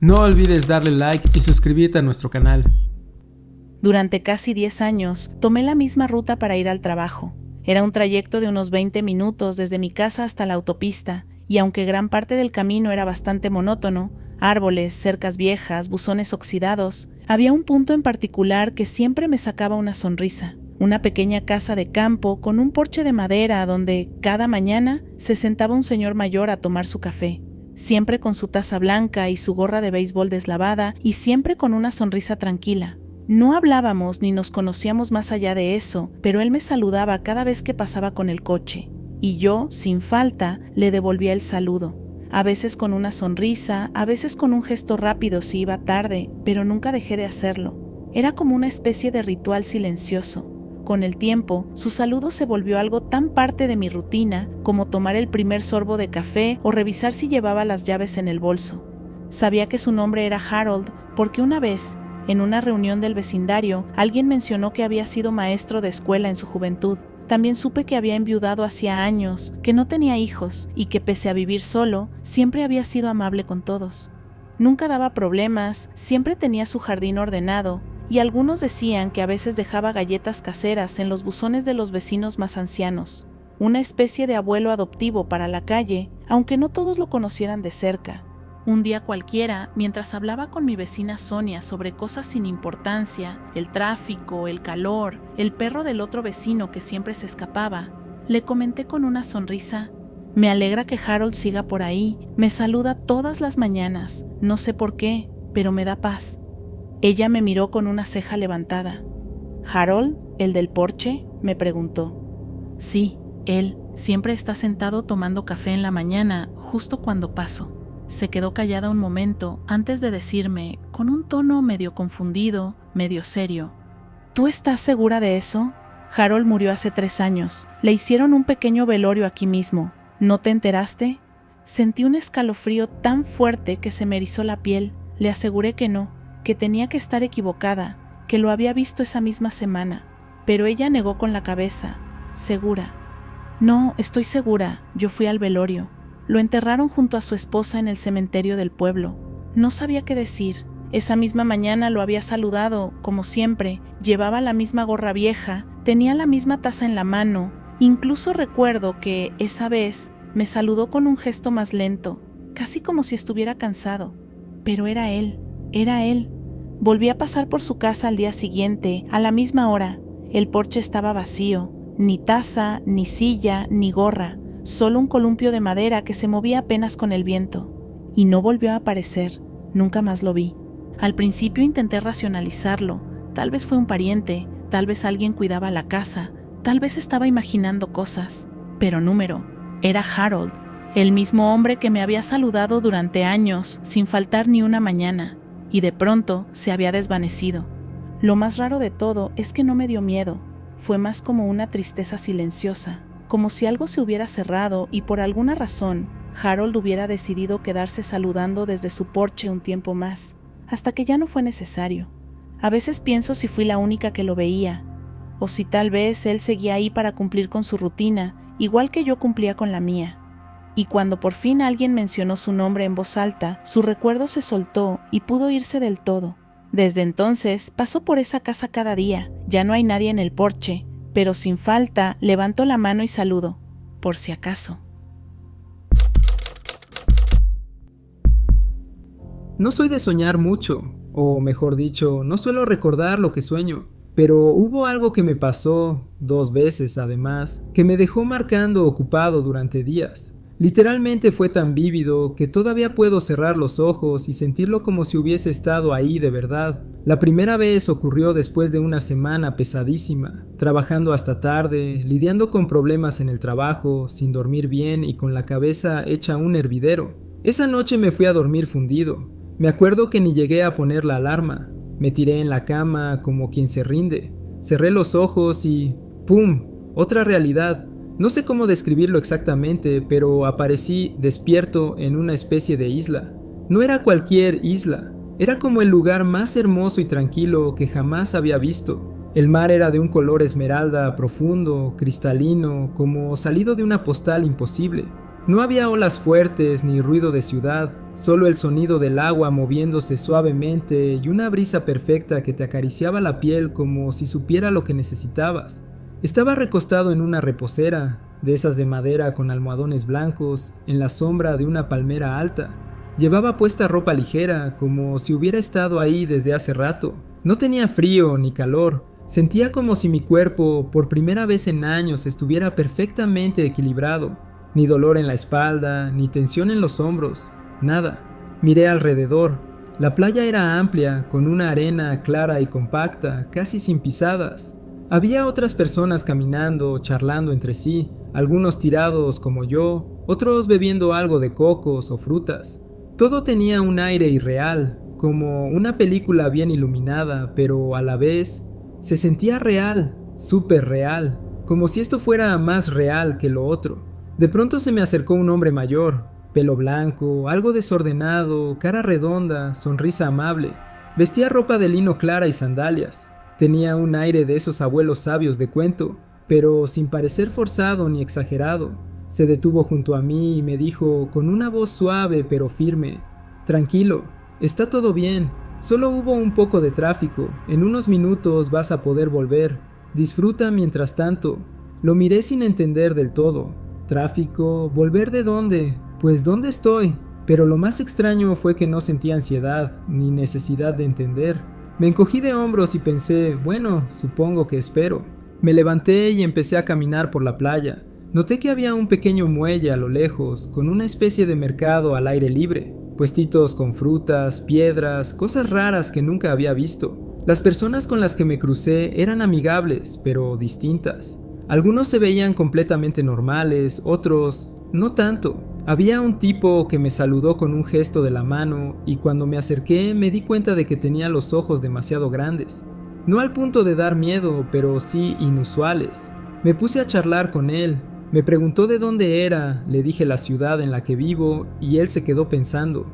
No olvides darle like y suscribirte a nuestro canal. Durante casi 10 años, tomé la misma ruta para ir al trabajo. Era un trayecto de unos 20 minutos desde mi casa hasta la autopista, y aunque gran parte del camino era bastante monótono, árboles, cercas viejas, buzones oxidados, había un punto en particular que siempre me sacaba una sonrisa. Una pequeña casa de campo con un porche de madera donde, cada mañana, se sentaba un señor mayor a tomar su café. Siempre con su taza blanca y su gorra de béisbol deslavada y siempre con una sonrisa tranquila. No hablábamos ni nos conocíamos más allá de eso, pero él me saludaba cada vez que pasaba con el coche, y yo, sin falta, le devolvía el saludo. A veces con una sonrisa, a veces con un gesto rápido si iba tarde, pero nunca dejé de hacerlo. Era como una especie de ritual silencioso. Con el tiempo, su saludo se volvió algo tan parte de mi rutina como tomar el primer sorbo de café o revisar si llevaba las llaves en el bolso. Sabía que su nombre era Harold porque una vez, en una reunión del vecindario, alguien mencionó que había sido maestro de escuela en su juventud. También supe que había enviudado hacía años, que no tenía hijos y que pese a vivir solo, siempre había sido amable con todos. Nunca daba problemas, siempre tenía su jardín ordenado, y algunos decían que a veces dejaba galletas caseras en los buzones de los vecinos más ancianos, una especie de abuelo adoptivo para la calle, aunque no todos lo conocieran de cerca. Un día cualquiera, mientras hablaba con mi vecina Sonia sobre cosas sin importancia, el tráfico, el calor, el perro del otro vecino que siempre se escapaba, le comenté con una sonrisa: «Me alegra que Harold siga por ahí, me saluda todas las mañanas, no sé por qué, pero me da paz». Ella me miró con una ceja levantada. «¿Harold, el del porche?», me preguntó. «Sí, él. Siempre está sentado tomando café en la mañana, justo cuando paso». Se quedó callada un momento antes de decirme, con un tono medio confundido, medio serio: «¿Tú estás segura de eso? Harold murió hace 3 años. Le hicieron un pequeño velorio aquí mismo. ¿No te enteraste?». Sentí un escalofrío tan fuerte que se me erizó la piel. Le aseguré que no, que tenía que estar equivocada, que lo había visto esa misma semana. Pero ella negó con la cabeza, segura. «No, estoy segura, yo fui al velorio. Lo enterraron junto a su esposa en el cementerio del pueblo». No sabía qué decir. Esa misma mañana lo había saludado, como siempre, llevaba la misma gorra vieja, tenía la misma taza en la mano. Incluso recuerdo que, esa vez, me saludó con un gesto más lento, casi como si estuviera cansado. Pero era él. Volví a pasar por su casa al día siguiente, a la misma hora. El porche estaba vacío, ni taza, ni silla, ni gorra, solo un columpio de madera que se movía apenas con el viento. Y no volvió a aparecer, nunca más lo vi. Al principio intenté racionalizarlo, tal vez fue un pariente, tal vez alguien cuidaba la casa, tal vez estaba imaginando cosas. Pero era Harold, el mismo hombre que me había saludado durante años, sin faltar ni una mañana. Y de pronto se había desvanecido. Lo más raro de todo es que no me dio miedo, fue más como una tristeza silenciosa, como si algo se hubiera cerrado y por alguna razón Harold hubiera decidido quedarse saludando desde su porche un tiempo más, hasta que ya no fue necesario. A veces pienso si fui la única que lo veía, o si tal vez él seguía ahí para cumplir con su rutina, igual que yo cumplía con la mía. Y cuando por fin alguien mencionó su nombre en voz alta, su recuerdo se soltó y pudo irse del todo. Desde entonces paso por esa casa cada día. Ya no hay nadie en el porche, pero sin falta levanto la mano y saludo, por si acaso. No soy de soñar mucho, o mejor dicho, no suelo recordar lo que sueño. Pero hubo algo que me pasó, 2 veces además, que me dejó marcando ocupado durante días. Literalmente fue tan vívido que todavía puedo cerrar los ojos y sentirlo como si hubiese estado ahí de verdad. La primera vez ocurrió después de una semana pesadísima, trabajando hasta tarde, lidiando con problemas en el trabajo, sin dormir bien y con la cabeza hecha un hervidero. Esa noche me fui a dormir fundido. Me acuerdo que ni llegué a poner la alarma. Me tiré en la cama como quien se rinde. Cerré los ojos y ¡pum!, otra realidad. No sé cómo describirlo exactamente, pero aparecí despierto en una especie de isla. No era cualquier isla, era como el lugar más hermoso y tranquilo que jamás había visto. El mar era de un color esmeralda profundo, cristalino, como salido de una postal imposible. No había olas fuertes ni ruido de ciudad, solo el sonido del agua moviéndose suavemente y una brisa perfecta que te acariciaba la piel como si supiera lo que necesitabas. Estaba recostado en una reposera, de esas de madera con almohadones blancos, en la sombra de una palmera alta. Llevaba puesta ropa ligera, como si hubiera estado ahí desde hace rato. No tenía frío ni calor. Sentía como si mi cuerpo, por primera vez en años, estuviera perfectamente equilibrado. Ni dolor en la espalda, ni tensión en los hombros, nada. Miré alrededor. La playa era amplia, con una arena clara y compacta, casi sin pisadas. Había otras personas caminando, charlando entre sí, algunos tirados como yo, otros bebiendo algo de cocos o frutas. Todo tenía un aire irreal, como una película bien iluminada, pero a la vez se sentía real, súper real, como si esto fuera más real que lo otro. De pronto se me acercó un hombre mayor, pelo blanco, algo desordenado, cara redonda, sonrisa amable. Vestía ropa de lino clara y sandalias. Tenía un aire de esos abuelos sabios de cuento, pero sin parecer forzado ni exagerado. Se detuvo junto a mí y me dijo con una voz suave pero firme: «Tranquilo, está todo bien, solo hubo un poco de tráfico, en unos minutos vas a poder volver. Disfruta mientras tanto». Lo miré sin entender del todo. ¿Tráfico? ¿Volver de dónde? Pues ¿dónde estoy? Pero lo más extraño fue que no sentía ansiedad, ni necesidad de entender. Me encogí de hombros y pensé, bueno, supongo que espero. Me levanté y empecé a caminar por la playa. Noté que había un pequeño muelle a lo lejos, con una especie de mercado al aire libre, puestitos con frutas, piedras, cosas raras que nunca había visto. Las personas con las que me crucé eran amigables, pero distintas. Algunos se veían completamente normales, otros no tanto. Había un tipo que me saludó con un gesto de la mano y cuando me acerqué me di cuenta de que tenía los ojos demasiado grandes. No al punto de dar miedo, pero sí inusuales. Me puse a charlar con él. Me preguntó de dónde era, le dije la ciudad en la que vivo y él se quedó pensando.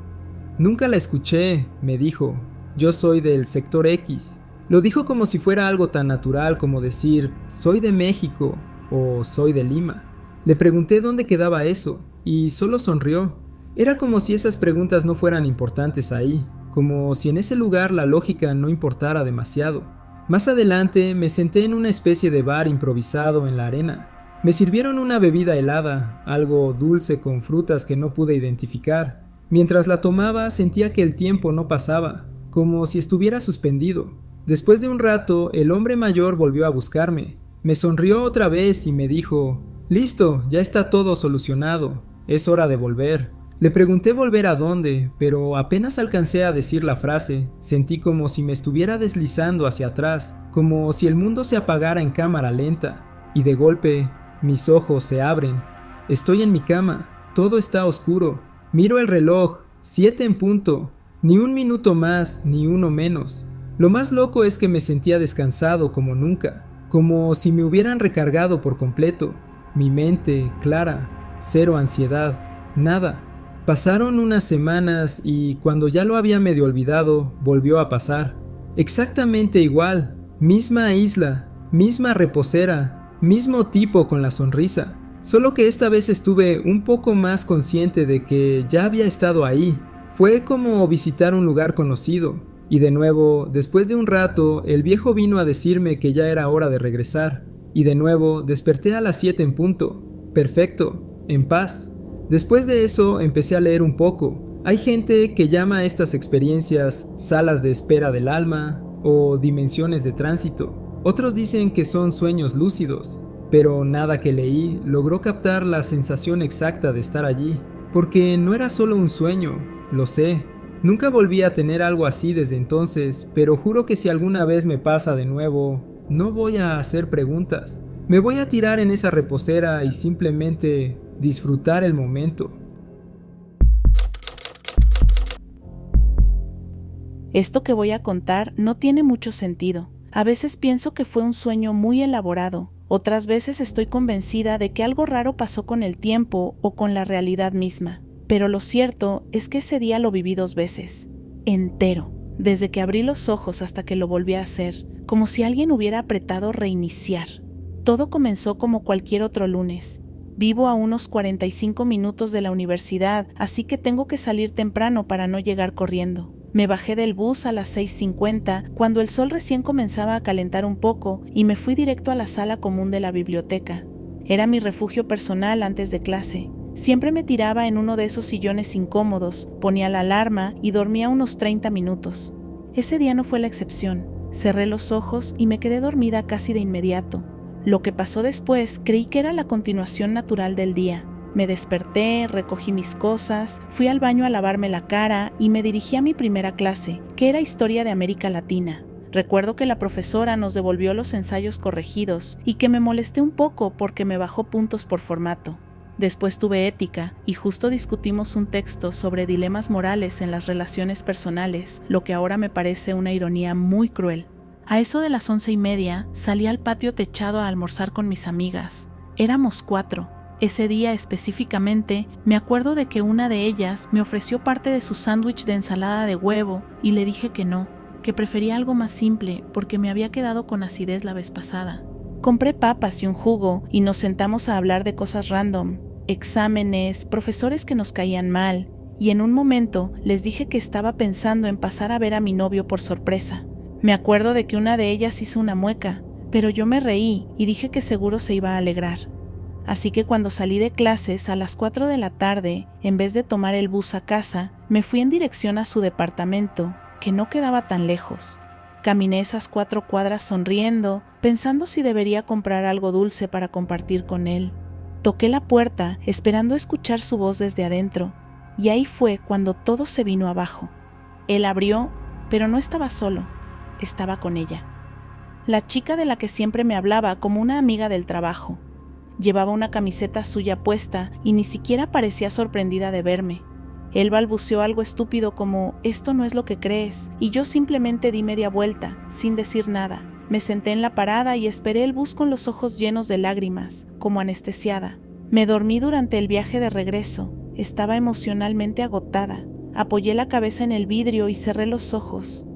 «Nunca la escuché», me dijo. «Yo soy del sector X». Lo dijo como si fuera algo tan natural como decir «soy de México» o «soy de Lima». Le pregunté dónde quedaba eso y solo sonrió. Era como si esas preguntas no fueran importantes ahí, como si en ese lugar la lógica no importara demasiado. Más adelante me senté en una especie de bar improvisado en la arena. Me sirvieron una bebida helada, algo dulce con frutas que no pude identificar. Mientras la tomaba sentía que el tiempo no pasaba, como si estuviera suspendido. Después de un rato, el hombre mayor volvió a buscarme. Me sonrió otra vez y me dijo: «Listo, ya está todo solucionado. Es hora de volver». Le pregunté volver a dónde, pero apenas alcancé a decir la frase, sentí como si me estuviera deslizando hacia atrás, como si el mundo se apagara en cámara lenta, y de golpe, mis ojos se abren. Estoy en mi cama, todo está oscuro. Miro el reloj, 7 en punto, ni un minuto más, ni uno menos. Lo más loco es que me sentía descansado como nunca, como si me hubieran recargado por completo. Mi mente clara, cero ansiedad, nada. Pasaron unas semanas y cuando ya lo había medio olvidado, volvió a pasar. Exactamente igual, misma isla, misma reposera, mismo tipo con la sonrisa. Solo que esta vez estuve un poco más consciente de que ya había estado ahí. Fue como visitar un lugar conocido. Y de nuevo, después de un rato, el viejo vino a decirme que ya era hora de regresar. Y de nuevo, desperté a las 7 en punto. Perfecto, en paz. Después de eso, empecé a leer un poco. Hay gente que llama a estas experiencias salas de espera del alma o dimensiones de tránsito. Otros dicen que son sueños lúcidos, pero nada que leí logró captar la sensación exacta de estar allí. Porque no era solo un sueño, lo sé. Nunca volví a tener algo así desde entonces, pero juro que si alguna vez me pasa de nuevo, no voy a hacer preguntas. Me voy a tirar en esa reposera y simplemente disfrutar el momento. Esto que voy a contar no tiene mucho sentido. A veces pienso que fue un sueño muy elaborado. Otras veces estoy convencida de que algo raro pasó con el tiempo o con la realidad misma. Pero lo cierto es que ese día lo viví 2 veces, entero, desde que abrí los ojos hasta que lo volví a hacer, como si alguien hubiera apretado reiniciar. Todo comenzó como cualquier otro lunes. Vivo a unos 45 minutos de la universidad, así que tengo que salir temprano para no llegar corriendo. Me bajé del bus a las 6:50 cuando el sol recién comenzaba a calentar un poco y me fui directo a la sala común de la biblioteca. Era mi refugio personal antes de clase. Siempre me tiraba en uno de esos sillones incómodos, ponía la alarma y dormía unos 30 minutos. Ese día no fue la excepción. Cerré los ojos y me quedé dormida casi de inmediato. Lo que pasó después creí que era la continuación natural del día. Me desperté, recogí mis cosas, fui al baño a lavarme la cara y me dirigí a mi primera clase, que era Historia de América Latina. Recuerdo que la profesora nos devolvió los ensayos corregidos y que me molesté un poco porque me bajó puntos por formato. Después tuve ética y justo discutimos un texto sobre dilemas morales en las relaciones personales, lo que ahora me parece una ironía muy cruel. A eso de las 11:30 salí al patio techado a almorzar con mis amigas. Éramos 4. Ese día específicamente me acuerdo de que una de ellas me ofreció parte de su sándwich de ensalada de huevo y le dije que no, que prefería algo más simple porque me había quedado con acidez la vez pasada. Compré papas y un jugo y nos sentamos a hablar de cosas random, exámenes, profesores que nos caían mal, y en un momento les dije que estaba pensando en pasar a ver a mi novio por sorpresa. Me acuerdo de que una de ellas hizo una mueca, pero yo me reí y dije que seguro se iba a alegrar. Así que cuando salí de clases a las 4 de la tarde, en vez de tomar el bus a casa, me fui en dirección a su departamento, que no quedaba tan lejos. Caminé esas 4 cuadras sonriendo, pensando si debería comprar algo dulce para compartir con él. Toqué la puerta, esperando escuchar su voz desde adentro, y ahí fue cuando todo se vino abajo. Él abrió, pero no estaba solo, estaba con ella. La chica de la que siempre me hablaba como una amiga del trabajo. Llevaba una camiseta suya puesta y ni siquiera parecía sorprendida de verme. Él balbuceó algo estúpido como «esto no es lo que crees», y yo simplemente di media vuelta, sin decir nada. Me senté en la parada y esperé el bus con los ojos llenos de lágrimas, como anestesiada. Me dormí durante el viaje de regreso. Estaba emocionalmente agotada. Apoyé la cabeza en el vidrio y cerré los ojos.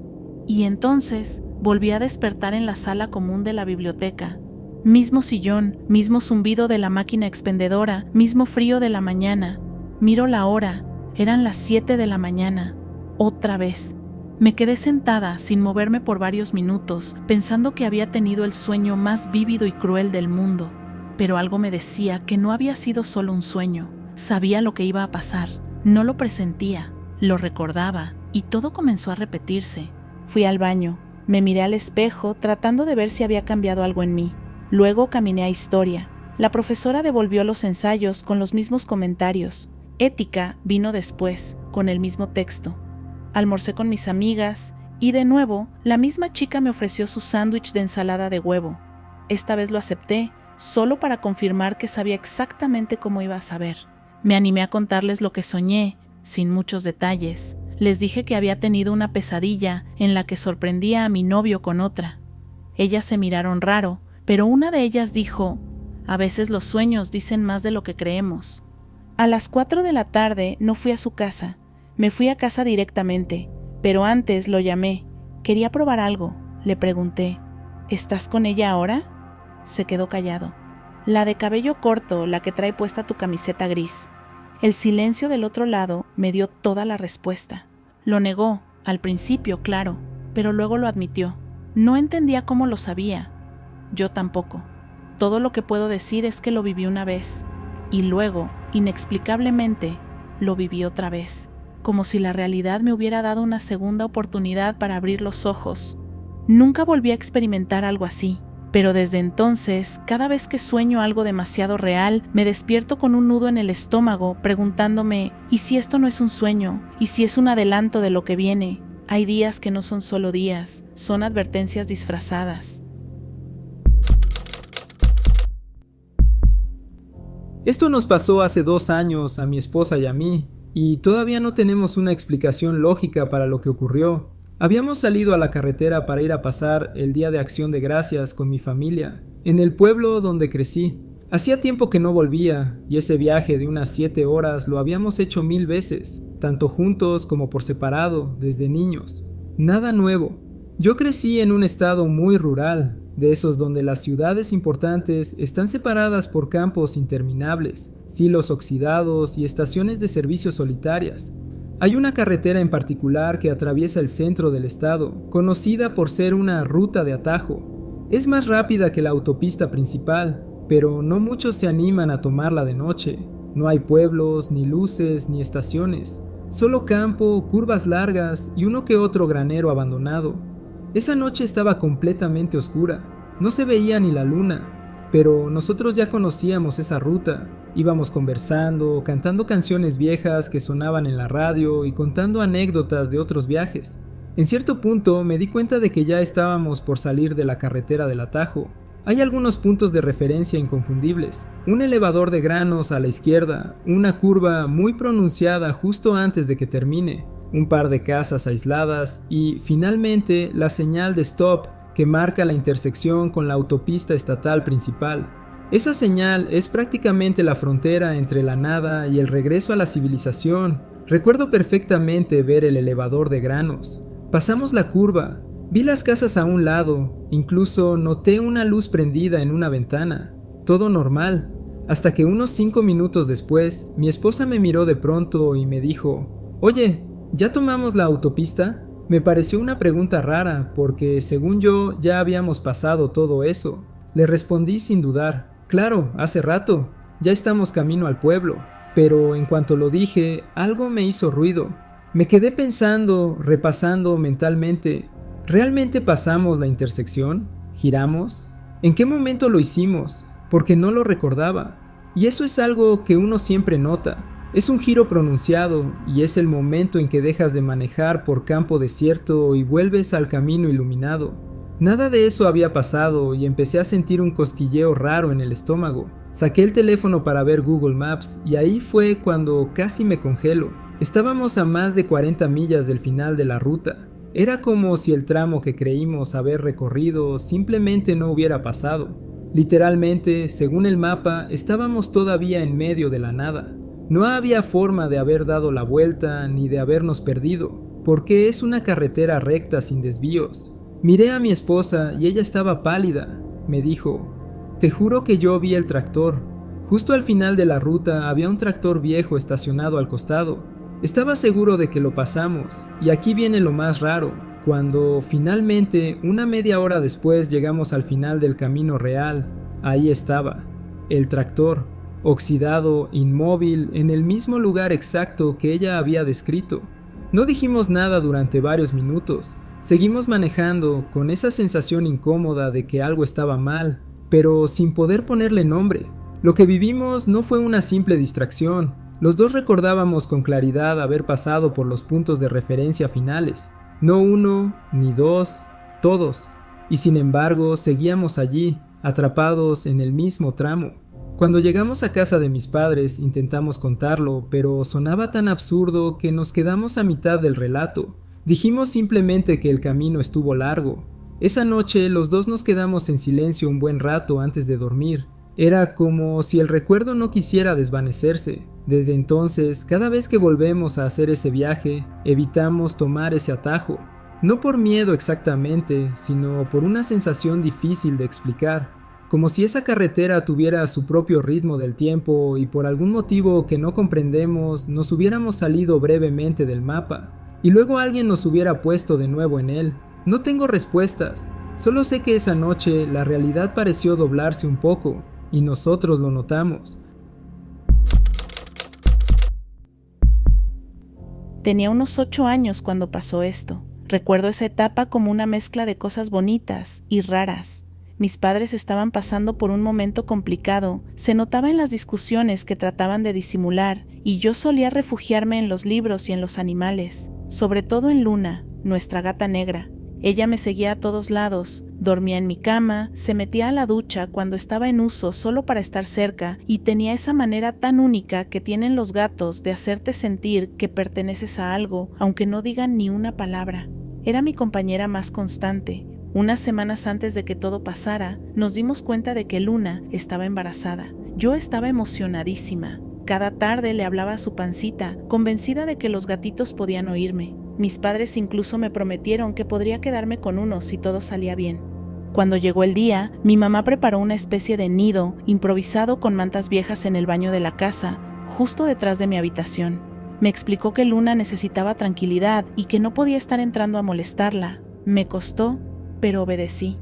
Y entonces volví a despertar en la sala común de la biblioteca. Mismo sillón, mismo zumbido de la máquina expendedora, mismo frío de la mañana. Miro la hora, eran las 7 de la mañana. Otra vez. Me quedé sentada sin moverme por varios minutos, pensando que había tenido el sueño más vívido y cruel del mundo. Pero algo me decía que no había sido solo un sueño. Sabía lo que iba a pasar. No lo presentía, lo recordaba, y todo comenzó a repetirse. Fui al baño, me miré al espejo tratando de ver si había cambiado algo en mí. Luego caminé a Historia. La profesora devolvió los ensayos con los mismos comentarios. Ética vino después, con el mismo texto. Almorcé con mis amigas y de nuevo la misma chica me ofreció su sándwich de ensalada de huevo. Esta vez lo acepté, solo para confirmar que sabía exactamente cómo iba a saber. Me animé a contarles lo que soñé, sin muchos detalles. Les dije que había tenido una pesadilla en la que sorprendía a mi novio con otra. Ellas se miraron raro, pero una de ellas dijo: «A veces los sueños dicen más de lo que creemos». A las 4 de la tarde no fui a su casa, me fui a casa directamente, pero antes lo llamé. Quería probar algo, le pregunté: «¿Estás con ella ahora?». Se quedó callado. «La de cabello corto, la que trae puesta tu camiseta gris». El silencio del otro lado me dio toda la respuesta. Lo negó, al principio, claro, pero luego lo admitió. No entendía cómo lo sabía. Yo tampoco. Todo lo que puedo decir es que lo viví una vez, y luego, inexplicablemente, lo viví otra vez, como si la realidad me hubiera dado una segunda oportunidad para abrir los ojos. Nunca volví a experimentar algo así, pero desde entonces, cada vez que sueño algo demasiado real, me despierto con un nudo en el estómago, preguntándome: ¿y si esto no es un sueño? ¿Y si es un adelanto de lo que viene? Hay días que no son solo días, son advertencias disfrazadas. Esto nos pasó hace 2 años a mi esposa y a mí, y todavía no tenemos una explicación lógica para lo que ocurrió. Habíamos salido a la carretera para ir a pasar el Día de Acción de Gracias con mi familia, en el pueblo donde crecí. Hacía tiempo que no volvía, y ese viaje de unas 7 horas lo habíamos hecho 1000 veces, tanto juntos como por separado, desde niños. Nada nuevo. Yo crecí en un estado muy rural, de esos donde las ciudades importantes están separadas por campos interminables, silos oxidados y estaciones de servicio solitarias. Hay una carretera en particular que atraviesa el centro del estado, conocida por ser una ruta de atajo. Es más rápida que la autopista principal, pero no muchos se animan a tomarla de noche. No hay pueblos, ni luces, ni estaciones. Solo campo, curvas largas y uno que otro granero abandonado. Esa noche estaba completamente oscura. No se veía ni la luna, pero nosotros ya conocíamos esa ruta. Íbamos conversando, cantando canciones viejas que sonaban en la radio y contando anécdotas de otros viajes. En cierto punto me di cuenta de que ya estábamos por salir de la carretera del atajo. Hay algunos puntos de referencia inconfundibles. Un elevador de granos a la izquierda, una curva muy pronunciada justo antes de que termine, un par de casas aisladas y, finalmente, la señal de stop que marca la intersección con la autopista estatal principal. Esa señal es prácticamente la frontera entre la nada y el regreso a la civilización. Recuerdo perfectamente ver el elevador de granos. Pasamos la curva. Vi las casas a un lado, incluso noté una luz prendida en una ventana. Todo normal, hasta que unos 5 minutos después, mi esposa me miró de pronto y me dijo: «Oye, ¿ya tomamos la autopista?». Me pareció una pregunta rara, porque según yo ya habíamos pasado todo eso. Le respondí sin dudar: «Claro, hace rato, ya estamos camino al pueblo». Pero en cuanto lo dije, algo me hizo ruido. Me quedé pensando, repasando mentalmente. ¿Realmente pasamos la intersección? ¿Giramos? ¿En qué momento lo hicimos? Porque no lo recordaba. Y eso es algo que uno siempre nota. Es un giro pronunciado y es el momento en que dejas de manejar por campo desierto y vuelves al camino iluminado. Nada de eso había pasado y empecé a sentir un cosquilleo raro en el estómago. Saqué el teléfono para ver Google Maps y ahí fue cuando casi me congelo. Estábamos a más de 40 millas del final de la ruta. Era como si el tramo que creímos haber recorrido simplemente no hubiera pasado. Literalmente, según el mapa, estábamos todavía en medio de la nada. No había forma de haber dado la vuelta ni de habernos perdido, porque es una carretera recta sin desvíos. Miré a mi esposa y ella estaba pálida. Me dijo: «Te juro que yo vi el tractor. Justo al final de la ruta había un tractor viejo estacionado al costado. Estaba seguro de que lo pasamos, y aquí viene lo más raro. Cuando finalmente, una media hora después, llegamos al final del camino real, ahí estaba, el tractor, oxidado, inmóvil, en el mismo lugar exacto que ella había descrito. No dijimos nada durante varios minutos. Seguimos manejando con esa sensación incómoda de que algo estaba mal, pero sin poder ponerle nombre. Lo que vivimos no fue una simple distracción. Los dos recordábamos con claridad haber pasado por los puntos de referencia finales. No uno, ni dos, todos. Y sin embargo, seguíamos allí, atrapados en el mismo tramo. Cuando llegamos a casa de mis padres, intentamos contarlo, pero sonaba tan absurdo que nos quedamos a mitad del relato. Dijimos simplemente que el camino estuvo largo. Esa noche los dos nos quedamos en silencio un buen rato antes de dormir. Era como si el recuerdo no quisiera desvanecerse. Desde entonces, cada vez que volvemos a hacer ese viaje, evitamos tomar ese atajo. No por miedo exactamente, sino por una sensación difícil de explicar. Como si esa carretera tuviera su propio ritmo del tiempo y por algún motivo que no comprendemos nos hubiéramos salido brevemente del mapa y luego alguien nos hubiera puesto de nuevo en él. No tengo respuestas, solo sé que esa noche la realidad pareció doblarse un poco y nosotros lo notamos. Tenía unos 8 años cuando pasó esto. Recuerdo esa etapa como una mezcla de cosas bonitas y raras. Mis padres estaban pasando por un momento complicado, se notaba en las discusiones que trataban de disimular, y yo solía refugiarme en los libros y en los animales, sobre todo en Luna, nuestra gata negra. Ella me seguía a todos lados, dormía en mi cama, se metía a la ducha cuando estaba en uso solo para estar cerca, y tenía esa manera tan única que tienen los gatos de hacerte sentir que perteneces a algo, aunque no digan ni una palabra. Era mi compañera más constante. Unas semanas antes de que todo pasara, nos dimos cuenta de que Luna estaba embarazada. Yo estaba emocionadísima. Cada tarde le hablaba a su pancita, convencida de que los gatitos podían oírme. Mis padres incluso me prometieron que podría quedarme con uno si todo salía bien. Cuando llegó el día, mi mamá preparó una especie de nido improvisado con mantas viejas en el baño de la casa, justo detrás de mi habitación. Me explicó que Luna necesitaba tranquilidad y que no podía estar entrando a molestarla. Me costó, pero obedecí.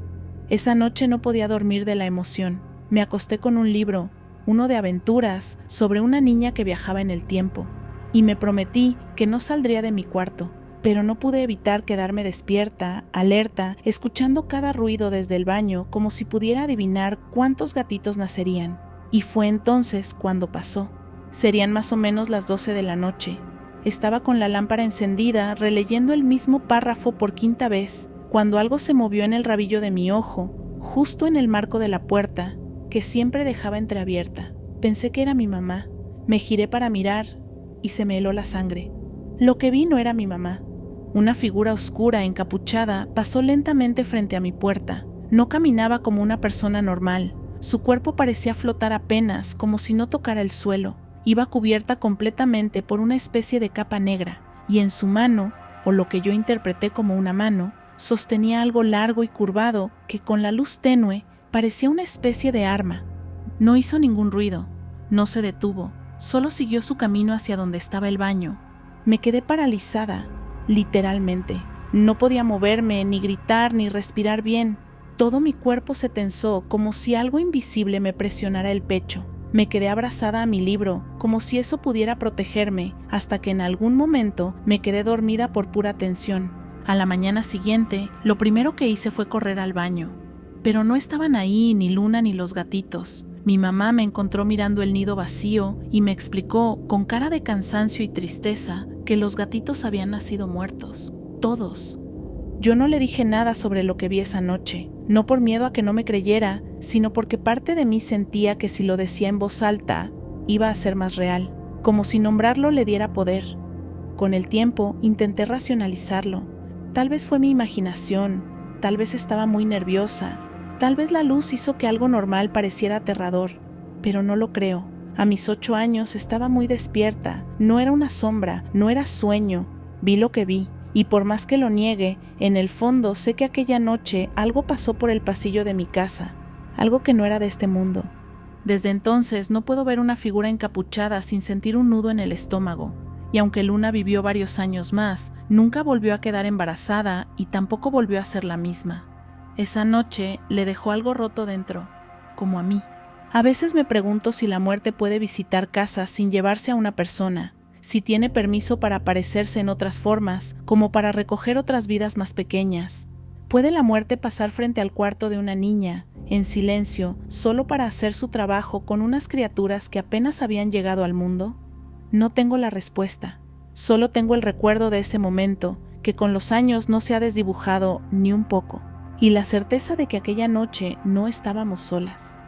Esa noche no podía dormir de la emoción. Me acosté con un libro, uno de aventuras, sobre una niña que viajaba en el tiempo, y me prometí que no saldría de mi cuarto, pero no pude evitar quedarme despierta, alerta, escuchando cada ruido desde el baño como si pudiera adivinar cuántos gatitos nacerían. Y fue entonces cuando pasó. Serían más o menos las 12 de la noche. Estaba con la lámpara encendida, releyendo el mismo párrafo por 5ª vez, cuando algo se movió en el rabillo de mi ojo, justo en el marco de la puerta, que siempre dejaba entreabierta. Pensé que era mi mamá. Me giré para mirar y se me heló la sangre. Lo que vi no era mi mamá. Una figura oscura, encapuchada, pasó lentamente frente a mi puerta. No caminaba como una persona normal. Su cuerpo parecía flotar apenas, como si no tocara el suelo. Iba cubierta completamente por una especie de capa negra, y en su mano, o lo que yo interpreté como una mano, sostenía algo largo y curvado que con la luz tenue parecía una especie de arma. No hizo ningún ruido, no se detuvo, solo siguió su camino hacia donde estaba el baño. Me quedé paralizada, literalmente. No podía moverme, ni gritar, ni respirar bien. Todo mi cuerpo se tensó como si algo invisible me presionara el pecho. Me quedé abrazada a mi libro, como si eso pudiera protegerme, hasta que en algún momento me quedé dormida por pura tensión. A la mañana siguiente, lo primero que hice fue correr al baño. Pero no estaban ahí ni Luna ni los gatitos. Mi mamá me encontró mirando el nido vacío y me explicó, con cara de cansancio y tristeza, que los gatitos habían nacido muertos. Todos. Yo no le dije nada sobre lo que vi esa noche, no por miedo a que no me creyera, sino porque parte de mí sentía que si lo decía en voz alta, iba a ser más real, como si nombrarlo le diera poder. Con el tiempo intenté racionalizarlo. Tal vez fue mi imaginación, tal vez estaba muy nerviosa, tal vez la luz hizo que algo normal pareciera aterrador, pero no lo creo. A mis 8 años estaba muy despierta, no era una sombra, no era sueño, vi lo que vi. Y por más que lo niegue, en el fondo sé que aquella noche algo pasó por el pasillo de mi casa, algo que no era de este mundo. Desde entonces no puedo ver una figura encapuchada sin sentir un nudo en el estómago, y aunque Luna vivió varios años más, nunca volvió a quedar embarazada y tampoco volvió a ser la misma. Esa noche le dejó algo roto dentro, como a mí. A veces me pregunto si la muerte puede visitar casas sin llevarse a una persona, si tiene permiso para aparecerse en otras formas, como para recoger otras vidas más pequeñas. ¿Puede la muerte pasar frente al cuarto de una niña, en silencio, solo para hacer su trabajo con unas criaturas que apenas habían llegado al mundo? No tengo la respuesta, solo tengo el recuerdo de ese momento, que con los años no se ha desdibujado ni un poco, y la certeza de que aquella noche no estábamos solas.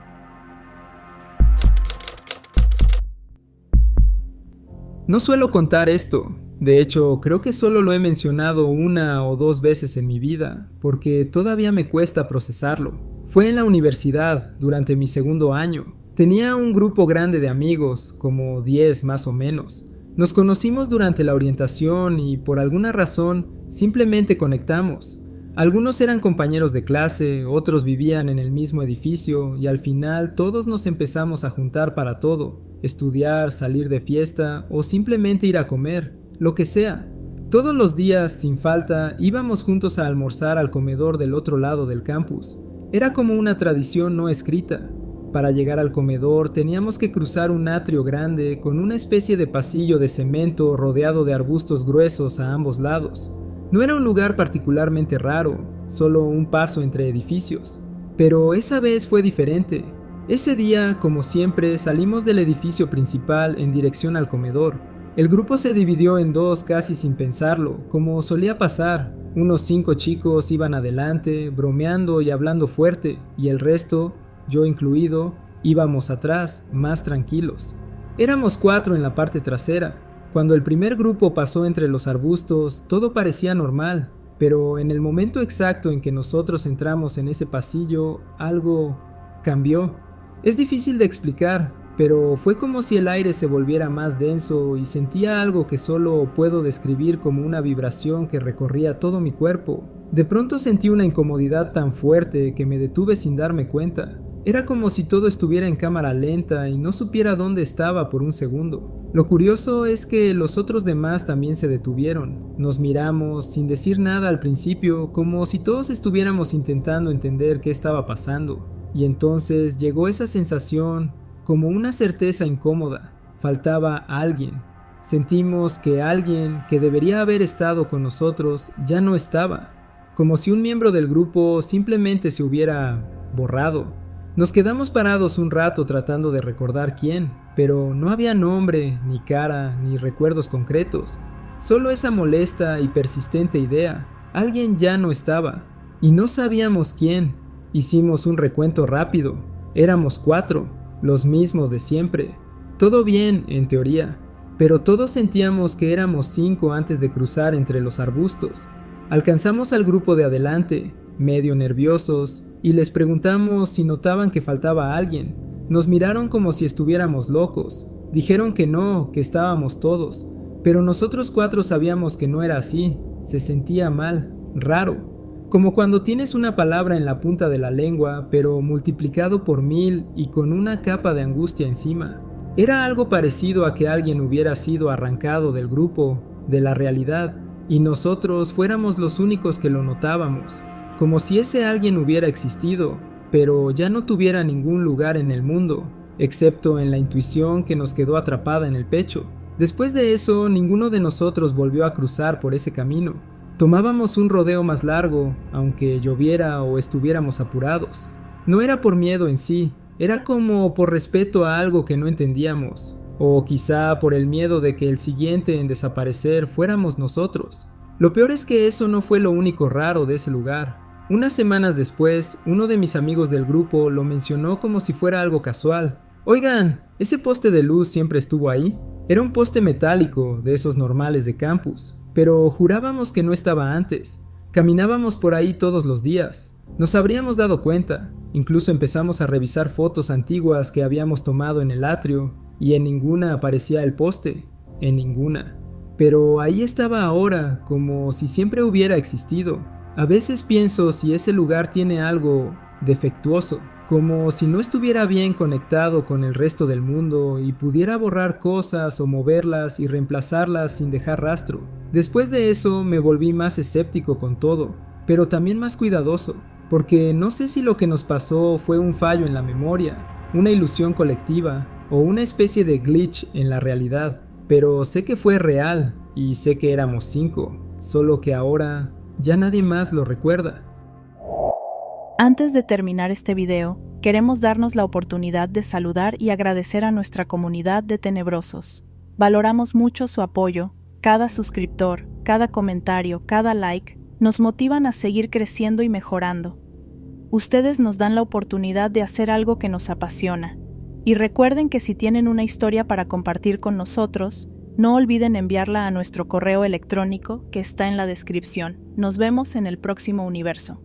No suelo contar esto, de hecho creo que solo lo he mencionado 1 o 2 veces en mi vida, porque todavía me cuesta procesarlo. Fue en la universidad, durante mi 2º año. Tenía un grupo grande de amigos, como 10 más o menos. Nos conocimos durante la orientación y por alguna razón simplemente conectamos. Algunos eran compañeros de clase, otros vivían en el mismo edificio y al final todos nos empezamos a juntar para todo, estudiar, salir de fiesta o simplemente ir a comer, lo que sea. Todos los días, sin falta, íbamos juntos a almorzar al comedor del otro lado del campus. Era como una tradición no escrita. Para llegar al comedor teníamos que cruzar un atrio grande con una especie de pasillo de cemento rodeado de arbustos gruesos a ambos lados. No era un lugar particularmente raro, solo un paso entre edificios. Pero esa vez fue diferente. Ese día, como siempre, salimos del edificio principal en dirección al comedor. El grupo se dividió en 2 casi sin pensarlo, como solía pasar. Unos 5 chicos iban adelante, bromeando y hablando fuerte, y el resto, yo incluido, íbamos atrás, más tranquilos. Éramos 4 en la parte trasera. Cuando el primer grupo pasó entre los arbustos, todo parecía normal, pero en el momento exacto en que nosotros entramos en ese pasillo, algo cambió. Es difícil de explicar, pero fue como si el aire se volviera más denso y sentía algo que solo puedo describir como una vibración que recorría todo mi cuerpo. De pronto sentí una incomodidad tan fuerte que me detuve sin darme cuenta. Era como si todo estuviera en cámara lenta y no supiera dónde estaba por un segundo. Lo curioso es que los otros demás también se detuvieron. Nos miramos sin decir nada al principio, como si todos estuviéramos intentando entender qué estaba pasando. Y entonces llegó esa sensación, como una certeza incómoda. Faltaba alguien. Sentimos que alguien que debería haber estado con nosotros ya no estaba. Como si un miembro del grupo simplemente se hubiera borrado. Nos quedamos parados un rato tratando de recordar quién, pero no había nombre, ni cara, ni recuerdos concretos. Solo esa molesta y persistente idea. Alguien ya no estaba. Y no sabíamos quién. Hicimos un recuento rápido. Éramos 4, los mismos de siempre. Todo bien, en teoría, pero todos sentíamos que éramos 5 antes de cruzar entre los arbustos. Alcanzamos al grupo de adelante, medio nerviosos, y les preguntamos si notaban que faltaba alguien. Nos miraron como si estuviéramos locos. Dijeron que no, que estábamos todos, pero nosotros 4 sabíamos que no era así. Se sentía mal, raro. Como cuando tienes una palabra en la punta de la lengua, pero multiplicado por 1000 y con una capa de angustia encima. Era algo parecido a que alguien hubiera sido arrancado del grupo, de la realidad, y nosotros fuéramos los únicos que lo notábamos. Como si ese alguien hubiera existido, pero ya no tuviera ningún lugar en el mundo, excepto en la intuición que nos quedó atrapada en el pecho. Después de eso, ninguno de nosotros volvió a cruzar por ese camino. Tomábamos un rodeo más largo, aunque lloviera o estuviéramos apurados. No era por miedo en sí, era como por respeto a algo que no entendíamos, o quizá por el miedo de que el siguiente en desaparecer fuéramos nosotros. Lo peor es que eso no fue lo único raro de ese lugar. Unas semanas después, uno de mis amigos del grupo lo mencionó como si fuera algo casual. Oigan, ¿ese poste de luz siempre estuvo ahí? Era un poste metálico, de esos normales de campus, pero jurábamos que no estaba antes. Caminábamos por ahí todos los días. Nos habríamos dado cuenta. Incluso empezamos a revisar fotos antiguas que habíamos tomado en el atrio, y en ninguna aparecía el poste. En ninguna. Pero ahí estaba ahora, como si siempre hubiera existido. A veces pienso si ese lugar tiene algo defectuoso, como si no estuviera bien conectado con el resto del mundo y pudiera borrar cosas o moverlas y reemplazarlas sin dejar rastro. Después de eso me volví más escéptico con todo, pero también más cuidadoso, porque no sé si lo que nos pasó fue un fallo en la memoria, una ilusión colectiva o una especie de glitch en la realidad, pero sé que fue real y sé que éramos 5, solo que ahora ya nadie más lo recuerda. Antes de terminar este video, queremos darnos la oportunidad de saludar y agradecer a nuestra comunidad de tenebrosos. Valoramos mucho su apoyo, cada suscriptor, cada comentario, cada like, nos motivan a seguir creciendo y mejorando. Ustedes nos dan la oportunidad de hacer algo que nos apasiona. Y recuerden que si tienen una historia para compartir con nosotros, no olviden enviarla a nuestro correo electrónico que está en la descripción. Nos vemos en el próximo universo.